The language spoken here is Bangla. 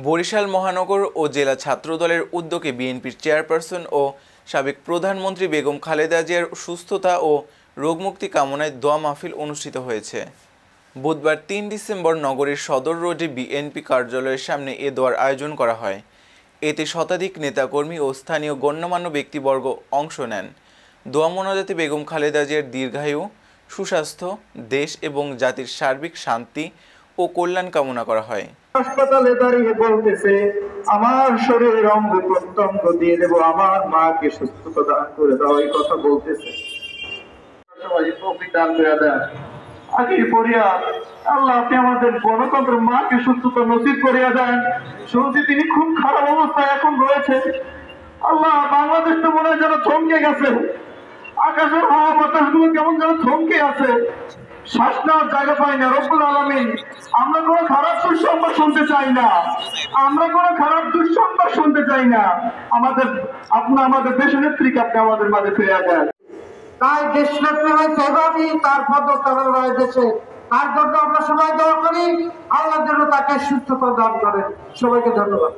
বরিশাল মহানগর ও জেলা ছাত্রদলের উদ্যোগে বিএনপির চেয়ারপারসন ও সাবেক প্রধানমন্ত্রী বেগম খালেদা জিয়ার সুস্থতা ও রোগমুক্তি কামনায় দোয়া মাহফিল অনুষ্ঠিত হয়েছে। বুধবার ৩ ডিসেম্বর নগরীর সদর রোডে বিএনপি কার্যালয়ের সামনে এ দোয়ার আয়োজন করা হয়। এতে শতাধিক নেতাকর্মী ও স্থানীয় গণ্যমান্য ব্যক্তিবর্গ অংশ নেন। দোয়া মোনাজাতে বেগম খালেদা জিয়ার দীর্ঘায়ু, সুস্বাস্থ্য, দেশ এবং জাতির সার্বিক শান্তি ও কল্যাণ কামনা করা হয়। হাসপাতালে দাঁড়িয়ে বলতেছে, আমার শরীরের অঙ্গ প্রত্যঙ্গ দিয়ে দেবো, আমার মাকে সুস্থতা দান করে দাও, এই কথা বলতেছে। সবাই তৌফিক দান করে দেন। আখির ফরিয়াদ, আল্লাহ আপনি আমাদের গণতন্ত্র মাকে সুস্থতা নসিব করিয়া দেন। শুনছি তিনি খুব খারাপ অবস্থায় এখন রয়েছে। আল্লাহ, বাংলাদেশ তো মনে হয় যেন থমকে গেছে। আকাশের হাওয়া বাতাস গুলো কেমন যেন থমকে আছে, শ্বাস নেওয়ার জায়গা পাই না। রব্বুল আলামিন, আমরা কোনো খারাপ দুঃসংবাদ শুনতে চাই না, আমরা কোনো খারাপ দুঃসংবাদ শুনতে চাই না। আপনি আমাদের দেশের নেত্রীকে আপনি আমাদের মাঝে ফিরে দেন। তাই দেশ নেত্রী হয়েছে এভাবেই, তার পদচারণ রয়েছে, তার জন্য আমরা সবাই দোয়া করি, আল্লাহর জন্য তাকে সুস্থতা দান করেন। সবাইকে ধন্যবাদ।